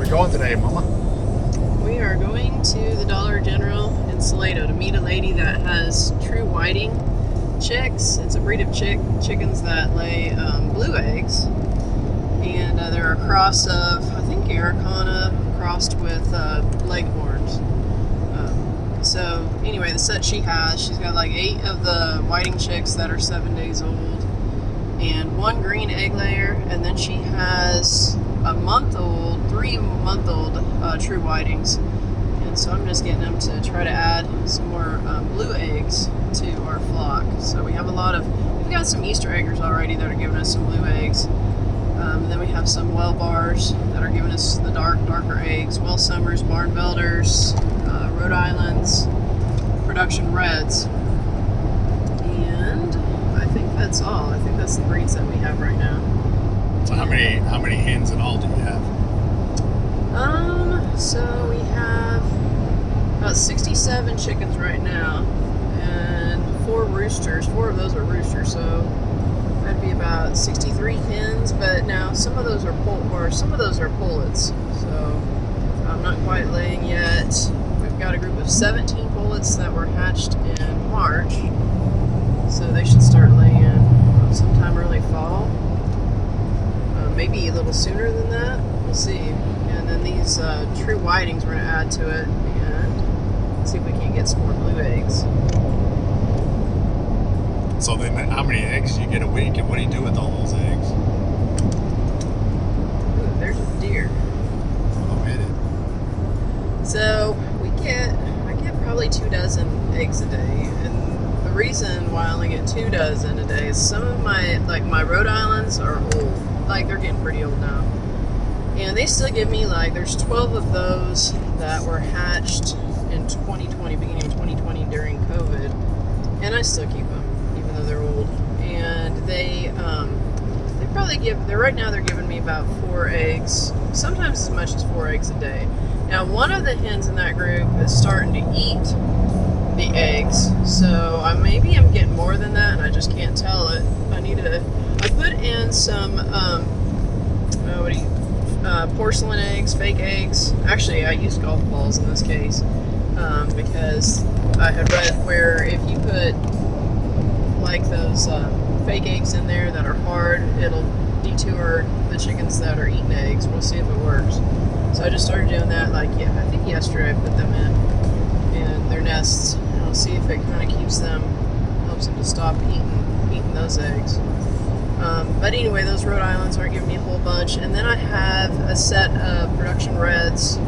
going today, Mama? We are going to the Dollar General in Salado to meet a lady that has true whiting chicks. It's a breed of chickens that lay blue eggs, and they're a cross of, I think, Araucana crossed with Leghorns. So anyway, the set she's got like 8 of the whiting chicks that are 7 days old, and 1 green egg layer, and then she has a 3-month-old true whitings. And so I'm just getting them to try to add some more blue eggs to our flock. So we've got some Easter eggers already that are giving us some blue eggs. And then we have some Welbars that are giving us the darker eggs. Well Summers, Barn Builders, Rhode Islands, Production Reds. And I think that's all. I think that's the breeds that we have right now. So how many hens in all do you have? So we have about 67 chickens right now, and 4 roosters. 4 of those are roosters, so that'd be about 63 hens. But now some of those are pullets, so I'm not quite laying yet. We've got a group of 17 pullets that were hatched in March, so they should start laying sometime early fall. Maybe a little sooner than that. We'll see. And then these true whitings we're going to add to it and see if we can get some more blue eggs. So then how many eggs do you get a week, and what do you do with all those eggs? Ooh, there's a deer. Oh, hit it. So I get probably 2 dozen eggs a day. And the reason why I only get 2 dozen a day is some of my Rhode Islands are old. Like, they're getting pretty old now. And they still give me, there's 12 of those that were hatched in 2020, beginning of 2020 during COVID. And I still keep them, even though they're old. And they probably right now they're giving me about 4 eggs, sometimes as much as 4 eggs a day. Now, one of the hens in that group is starting to eat the eggs. So maybe I'm getting more than that, and I just can't tell it. I put in some, porcelain eggs, fake eggs. Actually, I used golf balls in this case because I had read where if you put those fake eggs in there that are hard, it'll detour the chickens that are eating eggs. We'll see if it works. So I just started doing that. I think yesterday I put them in their nests, and I'll see if it kind of helps them to stop eating those eggs. But anyway, those Rhode Islands are giving me a whole bunch. And then I have a set of Production Reds.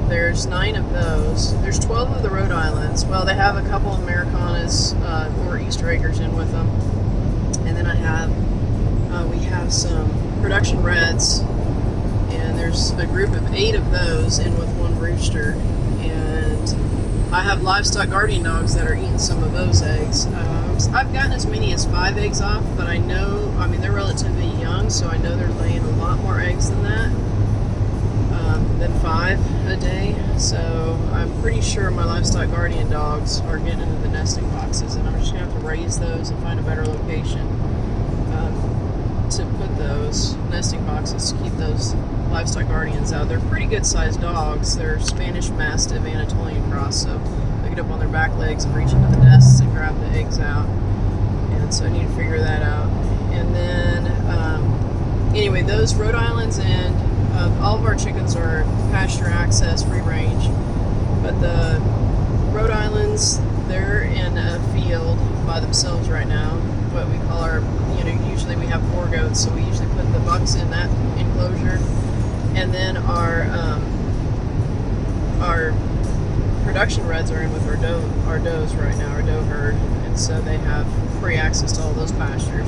There's 9 of those. There's 12 of the Rhode Islands. Well, they have a couple of Americanas or Easter eggers in with them. And then we have some Production Reds. And there's a group of 8 of those in with 1 rooster. And I have livestock guardian dogs that are eating some of those eggs. I've gotten as many as 5 eggs off, but they're relatively young, so I know they're laying a lot more eggs than that, than 5 a day. So I'm pretty sure my livestock guardian dogs are getting into the nesting boxes, and I'm just going to have to raise those and find a better location to put those nesting boxes to keep those livestock guardians out. They're pretty good sized dogs. They're Spanish Mastiff Anatolian cross, so they get up on their back legs and reach into the nests and grab the eggs out. And so I need to figure that out. And then, anyway, those Rhode Islands and all of our chickens are pasture access, free range. But the Rhode Islands, they're in a field by themselves right now. What we call usually we have 4 goats, so we usually put the bucks in that enclosure. And then our Production Reds are in with our does right now, our doe herd, and so they have free access to all those pastures.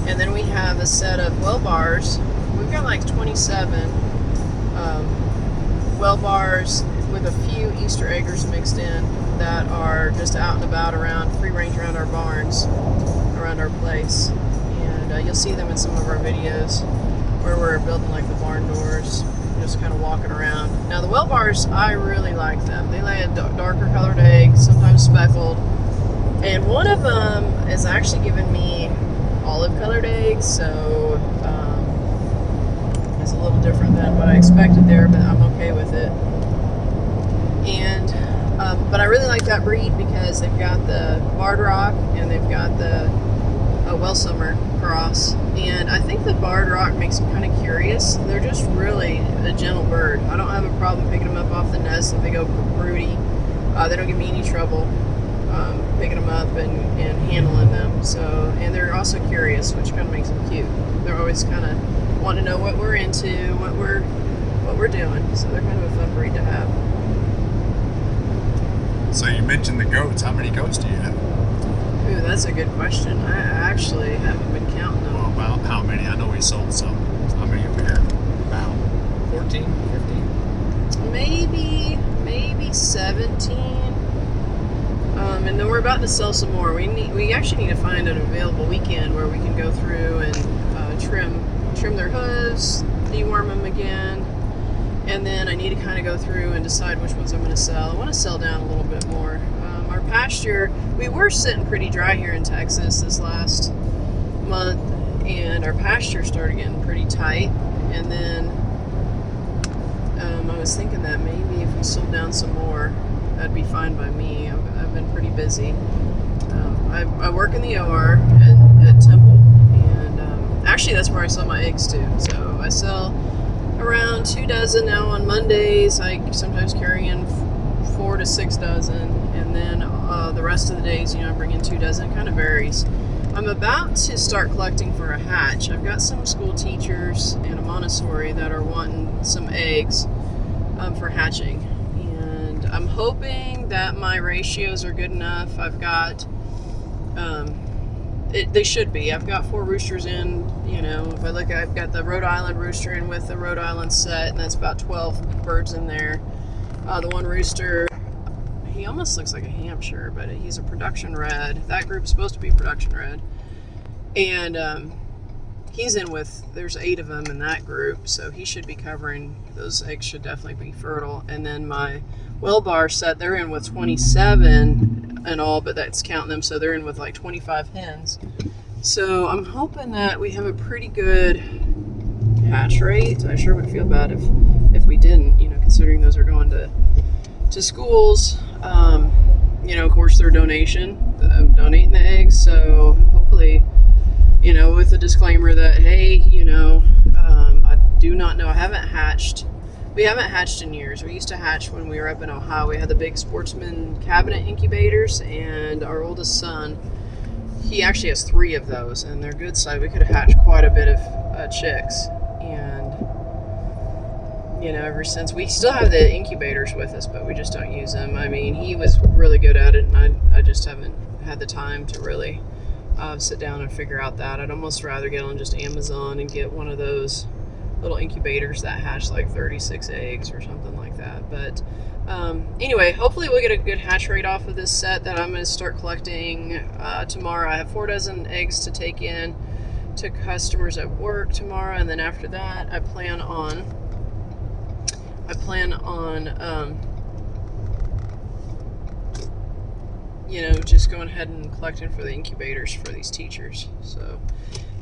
And then we have a set of Welbars. We've got 27 Welbars with a few Easter eggers mixed in that are just out and about around free range around our barns, around our place. And you'll see them in some of our videos where we're building the barn doors, just kind of walking around. Now the Welbars, I really like them. They lay a darker colored egg, sometimes speckled. And one of them is actually giving me olive colored eggs, so is a little different than what I expected there, but I'm okay with it. And but I really like that breed because they've got the Barred Rock and they've got the Welsummer cross, and I think the Barred Rock makes them kind of curious. They're just really a gentle bird. I don't have a problem picking them up off the nest if they go broody. They don't give me any trouble picking them up and handling them. So, and they're also curious, which kind of makes them cute. They're always kind of wanting to know what we're into, what we're doing. So they're kind of a fun breed to have. So you mentioned the goats. How many goats do you have? Ooh, that's a good question. I actually haven't been counting them. Well, about how many? I know we sold some. How many have we had? About 14, 15? Maybe 17. And then we're about to sell some more. We actually need to find an available weekend where we can go through and trim their hooves, deworm them again, and then I need to kind of go through and decide which ones I'm going to sell. I want to sell down a little bit more. Our pasture, we were sitting pretty dry here in Texas this last month, and our pasture started getting pretty tight. And then I was thinking that maybe if we sold down some more, that'd be fine by me. I've been pretty busy. I work in the OR at Temple, and actually that's where I sell my eggs too. So I sell around 2 dozen now on Mondays. I sometimes carry in 4 to 6 dozen, and then the rest of the days, I bring in 2 dozen. It kind of varies. I'm about to start collecting for a hatch. I've got some school teachers and a Montessori that are wanting some eggs for hatching, and I'm hoping that my ratios are good enough. I've got they should be. I've got 4 roosters in. If I look, I've got the Rhode Island rooster in with the Rhode Island set, and that's about 12 birds in there. The one rooster, he almost looks like a Hampshire, but he's a production red. That group's supposed to be production red. And he's in with, there's 8 of them in that group, so he should be covering, those eggs should definitely be fertile. And then my Welbar set, they're in with 27 and all, but that's counting them, so they're in with like 25 hens. So I'm hoping that we have a pretty good hatch rate. I sure would feel bad if we didn't, considering those are going to schools. Of course, they're donating the eggs. So hopefully, with the disclaimer that, hey, I do not know. I haven't hatched. We haven't hatched in years. We used to hatch when we were up in Ohio. We had the big Sportsman cabinet incubators, and our oldest son, he actually has 3 of those, and they're good size. We could have hatched quite a bit of chicks. And, ever since, we still have the incubators with us, but we just don't use them. I mean, he was really good at it, and I just haven't had the time to really sit down and figure out that. I'd almost rather get on just Amazon and get one of those little incubators that hatch like 36 eggs or something like that. But anyway, hopefully we'll get a good hatch rate off of this set that I'm going to start collecting tomorrow. I have 4 dozen eggs to take in to customers at work tomorrow, and then after that I plan on just going ahead and collecting for the incubators for these teachers. So,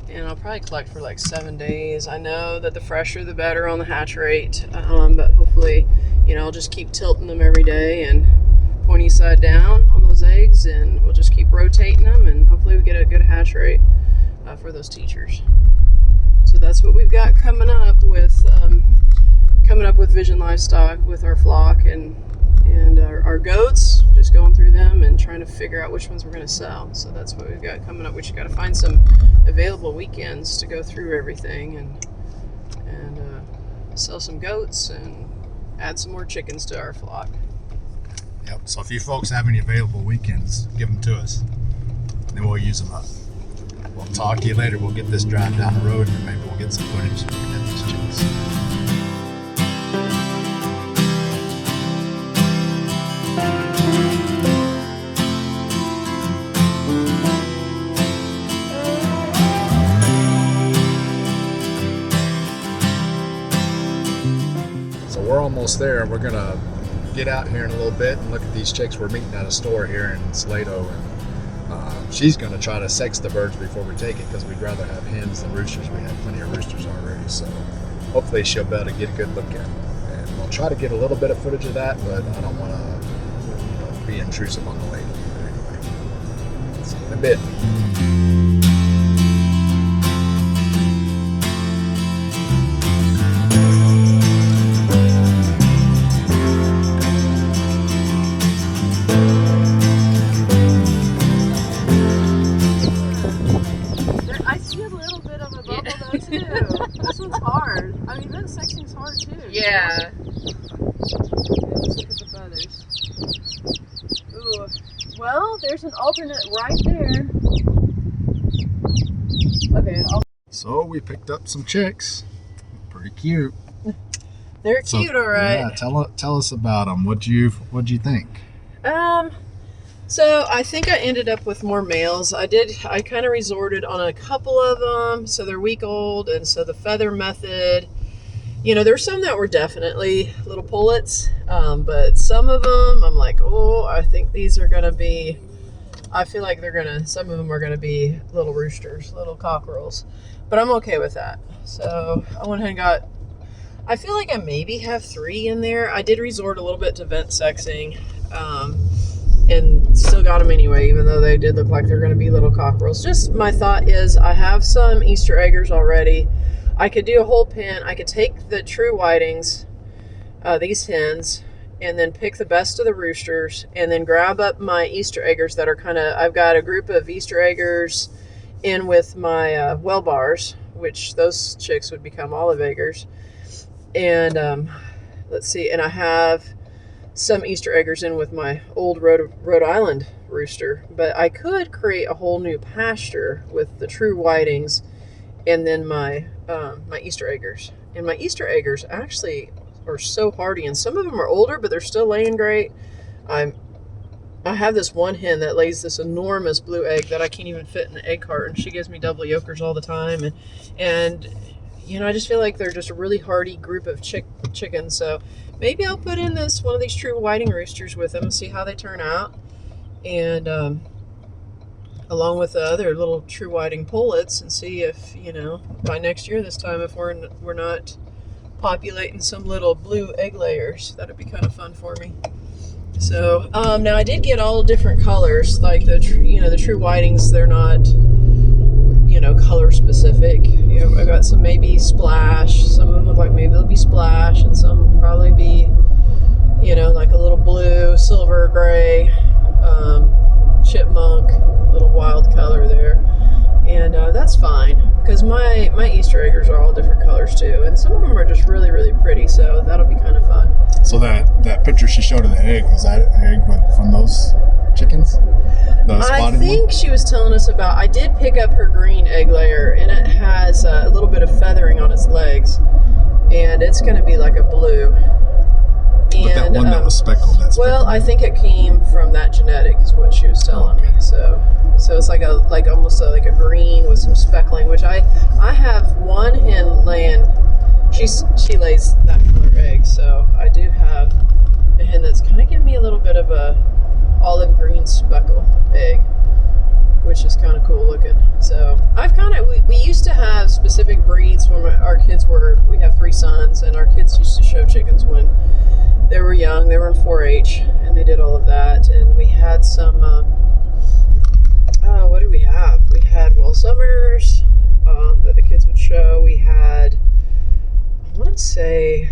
and I'll probably collect for like 7 days. I know that the fresher the better on the hatch rate, but hopefully, I'll just keep tilting them every day and pointy side down on those eggs, and we'll just keep rotating them, and hopefully we get a good hatch rate for those teachers. So that's what we've got coming up with Vision Livestock with our flock and our goats, just going through them and trying to figure out which ones we're going to sell. So that's what we've got coming up. We just got to find some available weekends to go through everything and sell some goats and add some more chickens to our flock. Yep. So if you folks have any available weekends, give them to us, and then we'll use them up. We'll talk to you later. We'll get this drive down the road, and maybe we'll get some footage and get these chicks. We're almost there. We're gonna get out here in a little bit and look at these chicks. We're meeting at a store here in Salado, and she's gonna try to sex the birds before we take it, because we'd rather have hens than roosters. We have plenty of roosters already, so hopefully she'll be able to get a good look at. And we'll try to get a little bit of footage of that, but I don't want to be intrusive on the lady. But anyway, see you in a bit. I see a little bit of a bubble though too. This one's hard. I mean, vent sexing's hard too. Yeah. Let's look at the feathers. Ooh. Well, there's an alternate right there. Okay. So we picked up some chicks. Pretty cute. They're cute, all right. Yeah, tell us about them. What'd you think? So I think I ended up with more males. I kind of resorted on a couple of them. So they're week old, and so the feather method, there's some that were definitely little pullets, but some of them I'm like, oh, I think these are gonna be, I feel like some of them are gonna be little roosters, little cockerels, but I'm okay with that. So I went ahead and I feel like I maybe have 3 in there. I did resort a little bit to vent sexing, and still got them anyway, even though they did look like they're going to be little cockerels. Just my thought is I have some Easter eggers already. I could do a whole pen. I could take the true whitings, these hens, and then pick the best of the roosters, and then grab up my Easter eggers that are I've got a group of Easter eggers in with my well bars, which those chicks would become olive eggers. And let's see, and I have some Easter eggers in with my old Rhode Island rooster, but I could create a whole new pasture with the true whitings and then my Easter eggers. And my Easter eggers actually are so hardy, and some of them are older, but they're still laying great. I have this one hen that lays this enormous blue egg that I can't even fit in the egg carton. She gives me double yolkers all the time, and I just feel like they're just a really hardy group of chickens. So maybe I'll put in one of these true whiting roosters with them and see how they turn out. And along with the other little true whiting pullets, and see if, by next year this time, if we're not populating some little blue egg layers. That'd be kind of fun for me. So now I did get all different colors, like the true whitings. They're not color specific. I got some maybe splash. Some of them look like maybe they'll be splash, and some will probably be, like a little blue, silver, gray, chipmunk, little wild color there. And that's fine, because my Easter eggers are all different colors too, and some of them are just really, really pretty. So that'll be kind of fun. So that picture she showed of the egg, was that egg from those chickens? I think she was telling us about, I did pick up her green egg layer, and it has a little bit of feathering on its legs, and it's going to be like a blue. But that one that was speckled, I think it came from that genetic, is what she was telling me. So it's like almost like a green with some speckling, which I have one hen laying. She lays that color egg, so I do have a hen that's kind of giving me a little bit of a olive green speckle egg, which is kind of cool looking. So we used to have specific breeds when our kids we have 3 sons, and our kids used to show chickens when they were young. They were in 4-H, and they did all of that. And we had some, what did we have? We had Will Summers that the kids would show. We had, I want to say,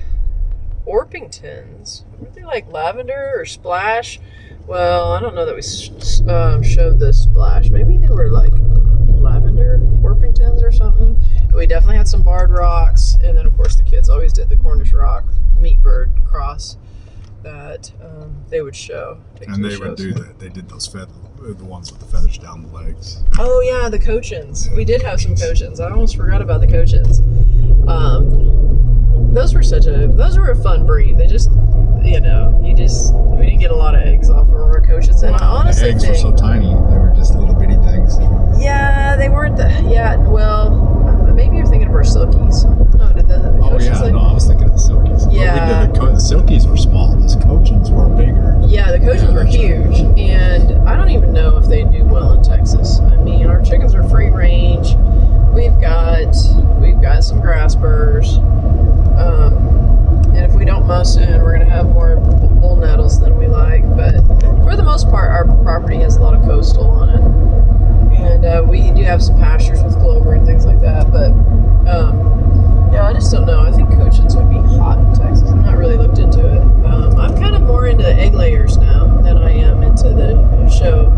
Orpingtons. Were they like lavender or splash? Well, I don't know that we showed the splash. Maybe they were like lavender Orpingtons or something. But we definitely had some barred rocks, and then of course the kids always did the Cornish rock meat bird cross that they would show. And they would do that. They did those the ones with the feathers down the legs. Oh yeah, the Cochins. Yeah, we did have some Cochins. I almost forgot about the Cochins. Those were a fun breed. They just, we didn't get a lot of eggs off of our Cochins. And I honestly think the eggs were so tiny. They were just little bitty things. Yeah, they weren't maybe you're thinking of our Silkies. No, did the Cochins I was thinking of the Silkies. Yeah. The Silkies were small. The Cochins were bigger. Yeah, the Cochins were huge. And I don't even know if they do well in Texas. I mean, our chickens are free range. We've got some grass burrs. soon we're going to have more bull nettles than we like. But for the most part, our property has a lot of coastal on it. And we do have some pastures with clover and things like that. But yeah, I just don't know. I think Cochins would be hot in Texas. I've not really looked into it. I'm kind of more into egg layers now than I am into the show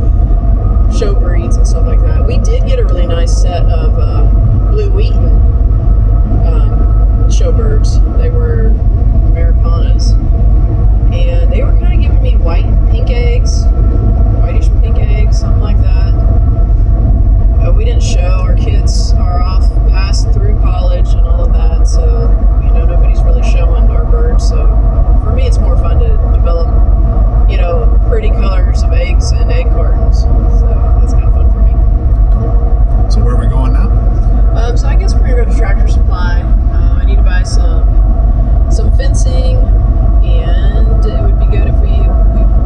breeds and stuff like that. We did get a really nice set of blue Wheaton show birds. They were Americanas, and they were kind of giving me white and pink eggs, whitish pink eggs, something like that. We didn't show. Our kids are off past through college and all of that, so nobody's really showing our birds. So for me, it's more fun to develop pretty colors of eggs and egg cartons. So that's kind of fun for me. Cool. So where are we going now? So I guess we're gonna go to Tractor Supply. I need to buy some fencing, and it would be good if we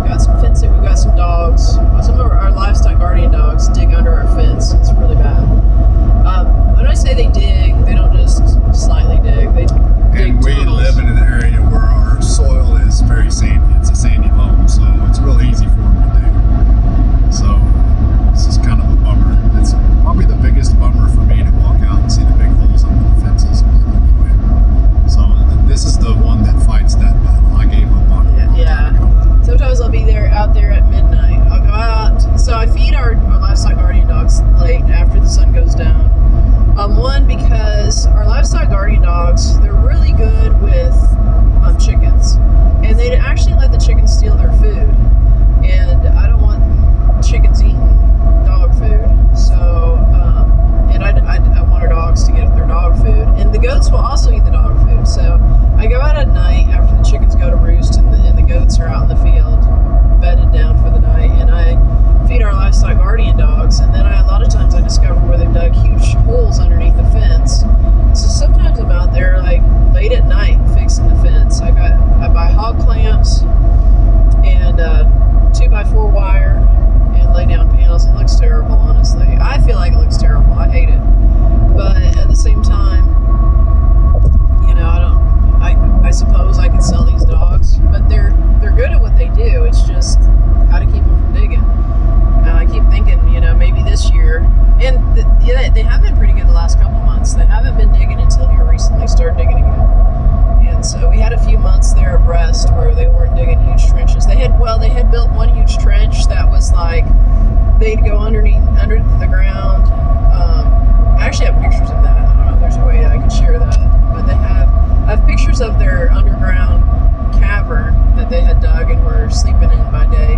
got some fencing. We've got some dogs. Some of our livestock guardian dogs dig under our fence. It's really bad. When I say they dig, they don't just slightly dig. They dig And we tunnels. live in an area where our soil is very sandy. It's a sandy loam, so it's really easy for them to do. So this is kind of a bummer. It's probably the biggest bummer for me to walk out and see the big holes under the fences. But anyway, so this is the one that fights that battle. I gave up on it. Yeah. Sometimes I'll be out there at midnight. I'll go out. So I feed our livestock guardian dogs late after the sun goes down. One, because our livestock guardian dogs, they're really good with chickens. And they actually let the chickens steal their food. And I don't want chickens eating dog food. So, and I want our dogs to get their dog food. And the goats will also eat the dog food. So I go out at night after the chickens go to roost and the goats are out in the field, bedded down for the night. And I feed our livestock guardian dogs. And then a lot of times I discover where they've dug huge holes underneath the fence. So sometimes I'm out there like late at night fixing the fence. I buy hog clamps and 2x4 wire and lay down panels. It looks terrible, honestly. I feel like it looks terrible. I hate it. But at the same time, I suppose I could sell these dogs, but they're good at what they do. It's just how to keep them from digging. I keep thinking, maybe this year, and they have been pretty good the last couple months. They haven't been digging until here recently, started digging again. And so we had a few months there of rest where they weren't digging huge trenches. They had built one huge trench that was like, they'd go under the ground. I actually have pictures of that. I don't know if there's a way I could share that, but I have pictures of their underground cavern that they had dug and were sleeping in by day.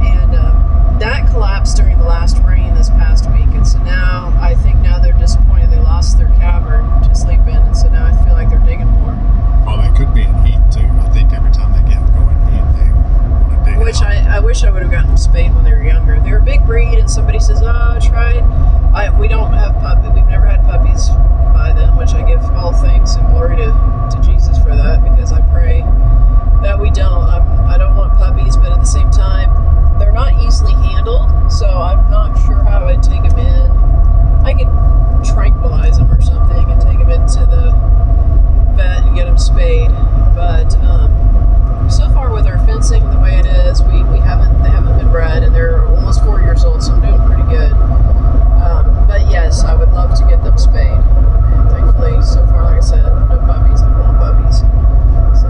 And that collapsed during the last rain this past week. And so now, I think they're disappointed they lost their cavern to sleep in. And so now I feel like they're digging more. Oh, they could be in heat too. I think every time they get going heat, they want to dig Which out. I wish I would have gotten them spayed when they were younger. They're a big breed, and somebody says, try it. We don't have puppies. We've never had puppies by them, which I give all thanks and glory to Jesus for that, because I pray that we don't. I don't want puppies, but at the same time, they're not easily handled, so I'm not sure how I'd take them in. I could tranquilize them or something and take them into the vet and get them spayed. But so far with our fencing the way it is, they haven't been bred, and they're almost 4 years old, so I'm doing pretty good. But yes, I would love to get them spayed. And thankfully, so far, like I said, no puppies. I don't want puppies. So,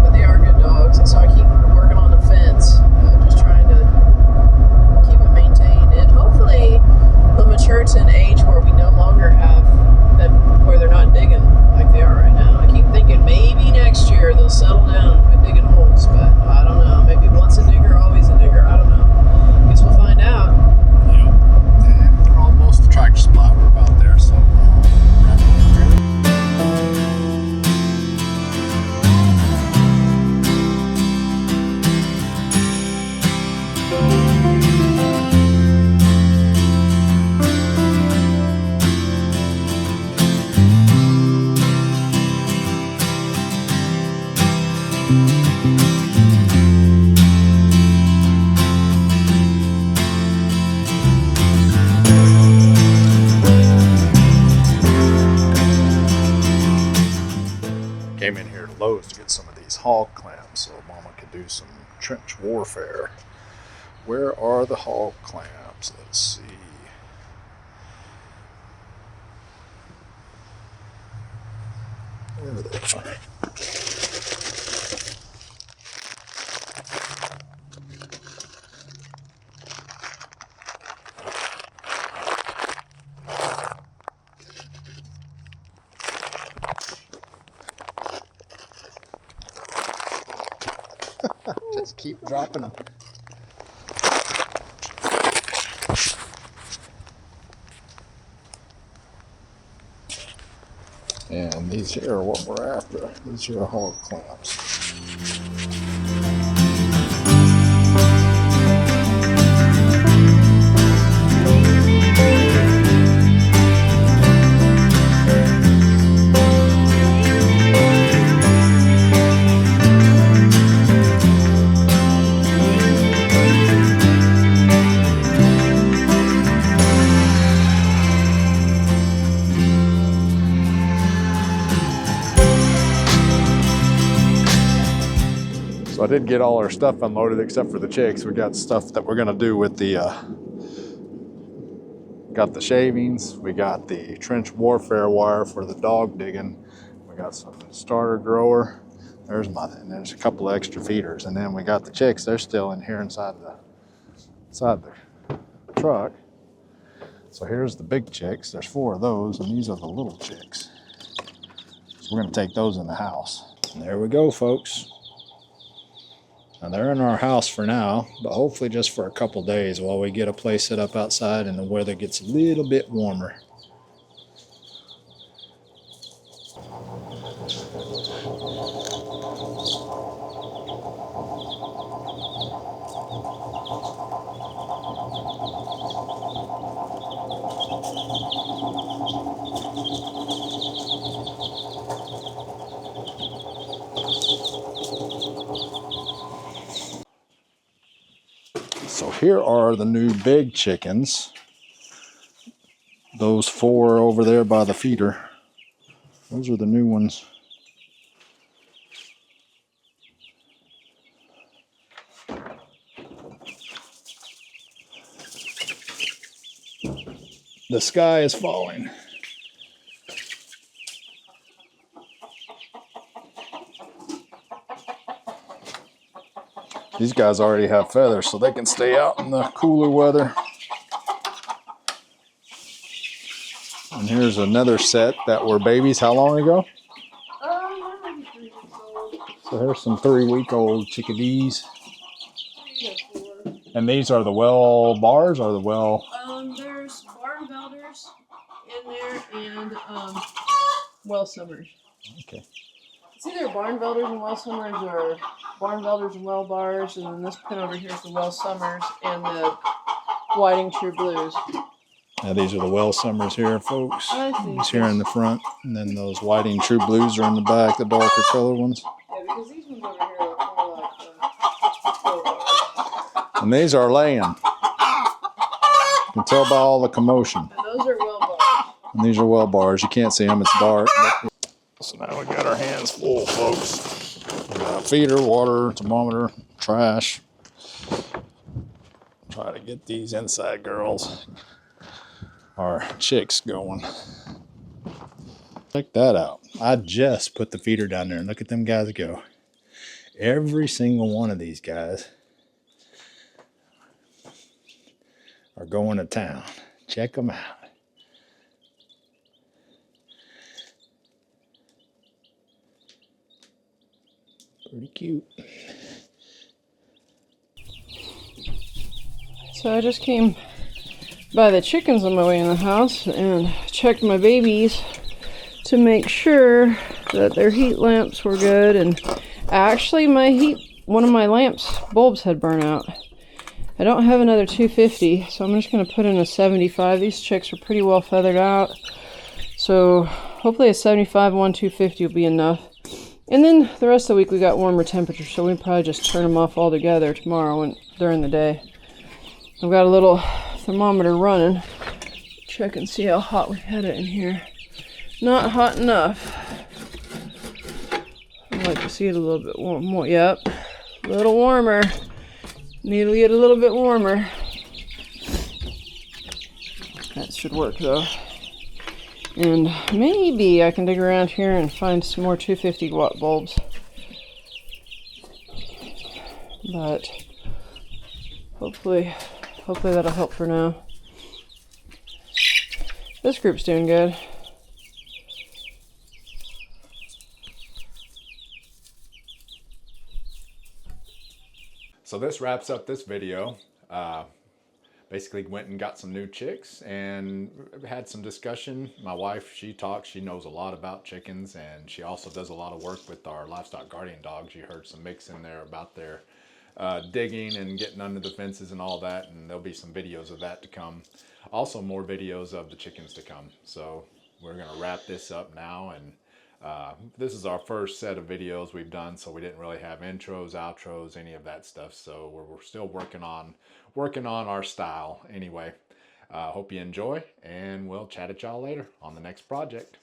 but they are good dogs, and so I hog clamps so Mama could do some trench warfare. Where are the hog clamps? Let's see. There they are. Just keep dropping them. And these here are what we're after. These are hog clamps. So I did get all our stuff unloaded except for the chicks. We got stuff that we're gonna do with the, got the shavings, we got the trench warfare wire for the dog digging, we got some starter grower, and there's a couple of extra feeders, and then we got the chicks, they're still in here inside the truck. So here's the big chicks, there's 4 of those, and these are the little chicks. So we're gonna take those in the house. And there we go, folks. Now they're in our house for now, but hopefully just for a couple days while we get a place set up outside and the weather gets a little bit warmer. So here are the new big chickens. Those 4 over there by the feeder. Those are the new ones. The sky is falling. These guys already have feathers, so they can stay out in the cooler weather. And here's another set that were babies. How long ago? Maybe 3 weeks old. So here's some 3-week-old chickadees. 3 to 4. And these are the well bars or the well? There's barn builders in there and well summers. Okay. It's either barn builders and well summers or barn builders and well bars, and then this pin over here is the well summers and the whiting true blues. Now these are the well summers here, folks. I think These here in the front, and then those whiting true blues are in the back, the darker color ones. Yeah, because these ones over here are more like well bars. And these are laying. You can tell by all the commotion. And those are well bars. And these are well bars. You can't see them, it's dark. So now we got our hands full, folks. We got feeder, water, thermometer, trash. Try to get these inside girls, our chicks, going. Check that out. I just put the feeder down there and look at them guys go. Every single one of these guys are going to town. Check them out. Pretty cute. So I just came by the chickens on my way in the house and checked my babies to make sure that their heat lamps were good. And actually one of my lamps bulbs had burnt out. I don't have another 250, so I'm just going to put in a 75. These chicks are pretty well feathered out, so hopefully a 75 and 250 will be enough. And then the rest of the week we got warmer temperatures, so we probably just turn them off altogether tomorrow during the day. I've got a little thermometer running. Check and see how hot we had it in here. Not hot enough. I'm I'd like to see it a little bit more. Yep, a little warmer. Need to get a little bit warmer. That should work though. And maybe I can dig around here and find some more 250 watt bulbs. But hopefully that'll help for now. This group's doing good. So this wraps up this video. Basically went and got some new chicks and had some discussion. My wife, she talks, she knows a lot about chickens, and she also does a lot of work with our livestock guardian dogs. You heard some mix in there about their digging and getting under the fences and all that, and there'll be some videos of that to come. Also more videos of the chickens to come. So we're gonna wrap this up now, and this is our first set of videos we've done, so we didn't really have intros, outros, any of that stuff. So we're still working on our style anyway. Hope you enjoy, and we'll chat at y'all later on the next project.